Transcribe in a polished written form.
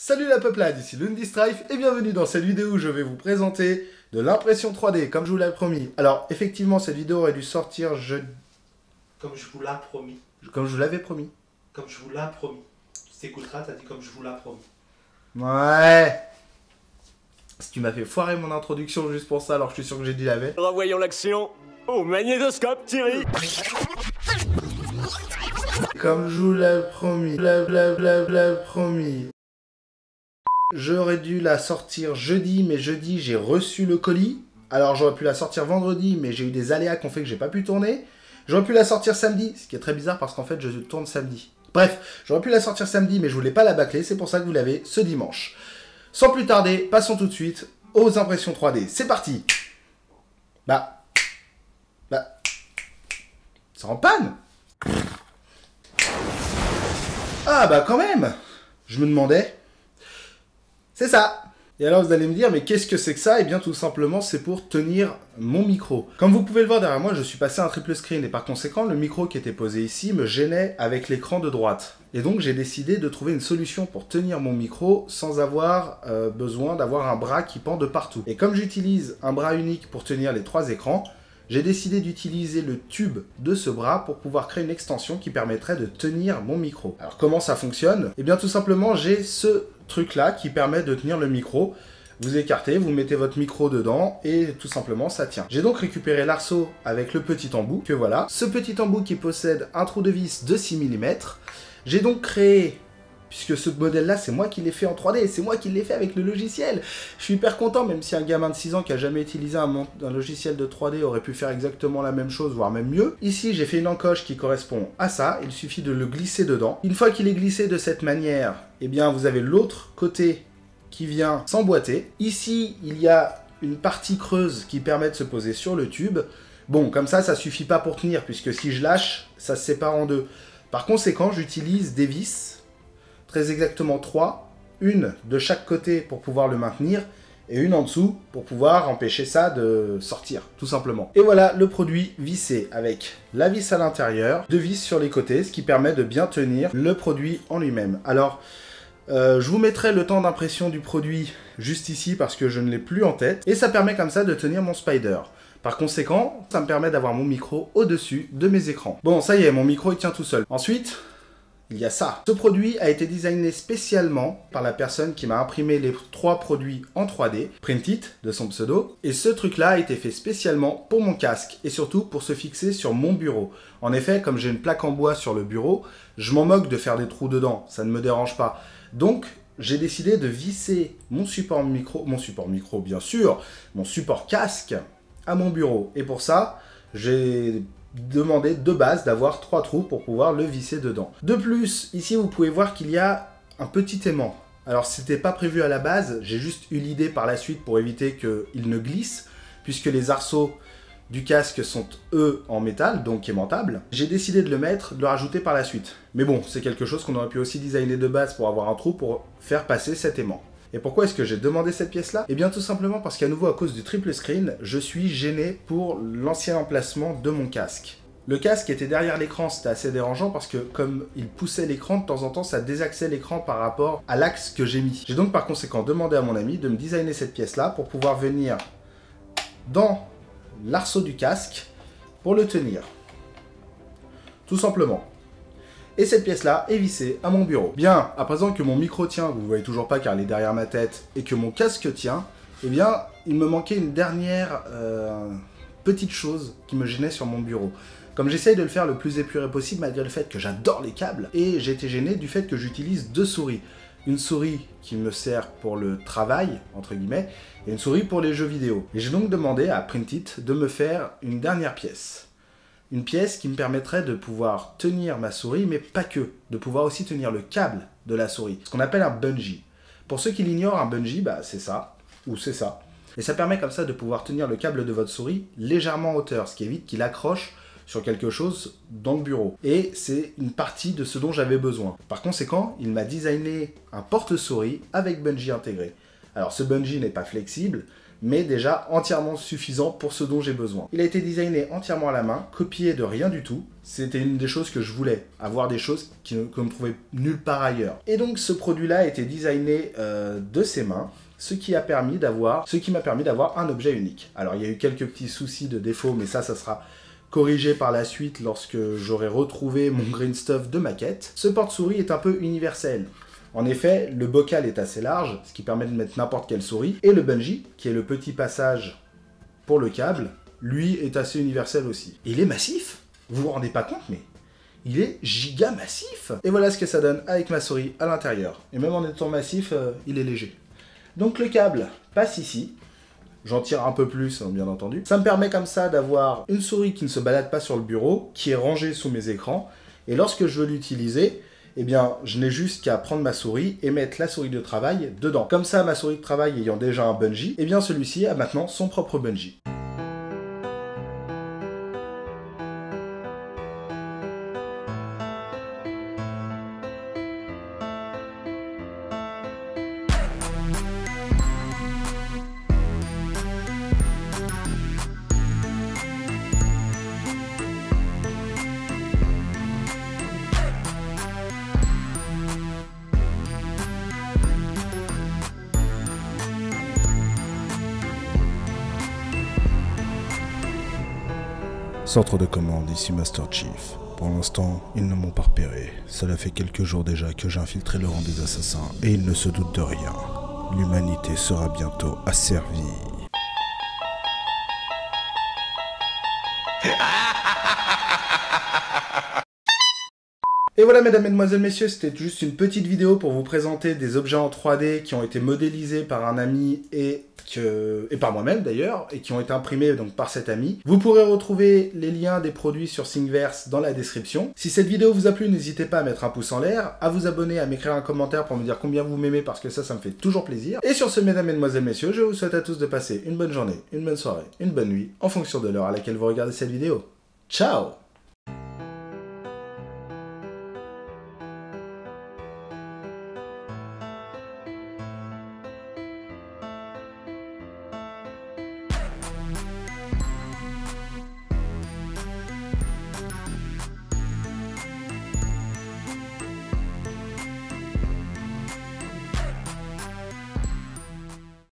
Salut la peuplade, ici Lundystrife et bienvenue dans cette vidéo où je vais vous présenter de l'impression 3D comme je vous l'avais promis. Alors effectivement cette vidéo aurait dû sortir Comme je vous l'ai promis. Comme je vous l'avais promis. Comme je vous l'ai promis. Tu t'écouteras, t'as dit comme je vous l'ai promis. Ouais. Si tu m'as fait foirer mon introduction juste pour ça alors que je suis sûr que j'ai dit la veille. Revoyons l'action au magnétoscope, Thierry. Comme je vous l'avais promis. Promis. J'aurais dû la sortir jeudi, mais jeudi j'ai reçu le colis. Alors j'aurais pu la sortir vendredi, mais j'ai eu des aléas qui ont fait que j'ai pas pu tourner. J'aurais pu la sortir samedi, ce qui est très bizarre parce qu'en fait je tourne samedi. Bref, j'aurais pu la sortir samedi, mais je voulais pas la bâcler, c'est pour ça que vous l'avez ce dimanche. Sans plus tarder, passons tout de suite aux impressions 3D. C'est parti. C'est en panne. Ah bah quand même. Je me demandais. C'est ça. Et alors vous allez me dire, mais qu'est-ce que c'est que ça? Eh bien tout simplement c'est pour tenir mon micro. Comme vous pouvez le voir derrière moi, je suis passé à un triple screen et par conséquent le micro qui était posé ici me gênait avec l'écran de droite. Et donc j'ai décidé de trouver une solution pour tenir mon micro sans avoir besoin d'avoir un bras qui pend de partout. Et comme j'utilise un bras unique pour tenir les trois écrans, j'ai décidé d'utiliser le tube de ce bras pour pouvoir créer une extension qui permettrait de tenir mon micro. Alors comment ça fonctionne? Eh bien tout simplement j'ai ce truc là qui permet de tenir le micro. Vous écartez, vous mettez votre micro dedans et tout simplement ça tient. J'ai donc récupéré l'arceau avec le petit embout que voilà. Ce petit embout qui possède un trou de vis de 6 mm. J'ai donc créé, puisque ce modèle là c'est moi qui l'ai fait en 3D, c'est moi qui l'ai fait avec le logiciel. Je suis hyper content, même si un gamin de 6 ans qui a jamais utilisé un logiciel de 3D aurait pu faire exactement la même chose, voire même mieux. Ici j'ai fait une encoche qui correspond à ça, il suffit de le glisser dedans. Une fois qu'il est glissé de cette manière, eh bien vous avez l'autre côté qui vient s'emboîter. Ici il y a une partie creuse qui permet de se poser sur le tube. Bon, comme ça suffit pas pour tenir, puisque si je lâche, ça se sépare en deux. Par conséquent, j'utilise des vis, très exactement 3, une de chaque côté pour pouvoir le maintenir, et une en dessous pour pouvoir empêcher ça de sortir, tout simplement. Et voilà le produit vissé, avec la vis à l'intérieur, deux vis sur les côtés, ce qui permet de bien tenir le produit en lui-même. Alors, je vous mettrai le temps d'impression du produit juste ici, parce que je ne l'ai plus en tête, et ça permet comme ça de tenir mon Spider. Par conséquent, ça me permet d'avoir mon micro au-dessus de mes écrans. Bon, ça y est, mon micro il tient tout seul. Ensuite, il y a ça. Ce produit a été designé spécialement par la personne qui m'a imprimé les 3 produits en 3D, Printit de son pseudo, et ce truc-là a été fait spécialement pour mon casque, et surtout pour se fixer sur mon bureau. En effet, comme j'ai une plaque en bois sur le bureau, je m'en moque de faire des trous dedans, ça ne me dérange pas. Donc, j'ai décidé de visser mon support micro bien sûr, mon support casque, à mon bureau. Et pour ça, j'ai demandé de base d'avoir 3 trous pour pouvoir le visser dedans. De plus, ici vous pouvez voir qu'il y a un petit aimant. Alors c'était pas prévu à la base, j'ai juste eu l'idée par la suite pour éviter qu'il ne glisse, puisque les arceaux du casque sont eux en métal, donc aimantables. J'ai décidé de le mettre, de le rajouter par la suite. Mais bon, c'est quelque chose qu'on aurait pu aussi designer de base pour avoir un trou pour faire passer cet aimant. Et pourquoi est-ce que j'ai demandé cette pièce-là? Eh bien tout simplement parce qu'à nouveau à cause du triple screen, je suis gêné pour l'ancien emplacement de mon casque. Le casque était derrière l'écran, c'était assez dérangeant parce que comme il poussait l'écran, de temps en temps ça désaxait l'écran par rapport à l'axe que j'ai mis. J'ai donc par conséquent demandé à mon ami de me designer cette pièce-là pour pouvoir venir dans l'arceau du casque pour le tenir. Tout simplement. Et cette pièce-là est vissée à mon bureau. Bien, à présent que mon micro tient, vous ne voyez toujours pas car il est derrière ma tête, et que mon casque tient, eh bien, il me manquait une dernière petite chose qui me gênait sur mon bureau. Comme j'essaye de le faire le plus épuré possible, malgré le fait que j'adore les câbles, et j'ai été gêné du fait que j'utilise 2 souris. Une souris qui me sert pour le travail, entre guillemets, et une souris pour les jeux vidéo. Et j'ai donc demandé à Printit de me faire une dernière pièce. Une pièce qui me permettrait de pouvoir tenir ma souris, mais pas que, de pouvoir aussi tenir le câble de la souris, ce qu'on appelle un bungee. Pour ceux qui l'ignorent, un bungee, bah, c'est ça, ou c'est ça. Et ça permet comme ça de pouvoir tenir le câble de votre souris légèrement en hauteur, ce qui évite qu'il accroche sur quelque chose dans le bureau. Et c'est une partie de ce dont j'avais besoin. Par conséquent, il m'a designé un porte-souris avec bungee intégré. Alors ce bungee n'est pas flexible, mais déjà entièrement suffisant pour ce dont j'ai besoin. Il a été designé entièrement à la main, copié de rien du tout. C'était une des choses que je voulais, avoir des choses qu'on ne trouvait nulle part ailleurs. Et donc ce produit-là a été designé de ses mains, ce qui m'a permis d'avoir un objet unique. Alors il y a eu quelques petits soucis de défaut, mais ça sera corrigé par la suite lorsque j'aurai retrouvé mon green stuff de maquette. Ce porte-souris est un peu universel. En effet, le bocal est assez large, ce qui permet de mettre n'importe quelle souris, et le bungee, qui est le petit passage pour le câble, lui est assez universel aussi. Et il est massif, vous vous rendez pas compte, mais il est giga massif. Et voilà ce que ça donne avec ma souris à l'intérieur. Et même en étant massif, il est léger. Donc le câble passe ici. J'en tire un peu plus, bien entendu. Ça me permet comme ça d'avoir une souris qui ne se balade pas sur le bureau, qui est rangée sous mes écrans. Et lorsque je veux l'utiliser, eh bien, je n'ai juste qu'à prendre ma souris et mettre la souris de travail dedans. Comme ça, ma souris de travail ayant déjà un bungee, eh bien celui-ci a maintenant son propre bungee. Centre de commande, ici Master Chief. Pour l'instant, ils ne m'ont pas repéré. Cela fait quelques jours déjà que j'ai infiltré le rang des assassins, et ils ne se doutent de rien. L'humanité sera bientôt asservie. Et voilà mesdames, mesdemoiselles, messieurs, c'était juste une petite vidéo pour vous présenter des objets en 3D qui ont été modélisés par un ami et par moi-même d'ailleurs, et qui ont été imprimés donc par cet ami. Vous pourrez retrouver les liens des produits sur Thingiverse dans la description. Si cette vidéo vous a plu, n'hésitez pas à mettre un pouce en l'air, à vous abonner, à m'écrire un commentaire pour me dire combien vous m'aimez, parce que ça me fait toujours plaisir. Et sur ce, mesdames, mesdemoiselles, messieurs, je vous souhaite à tous de passer une bonne journée, une bonne soirée, une bonne nuit, en fonction de l'heure à laquelle vous regardez cette vidéo. Ciao!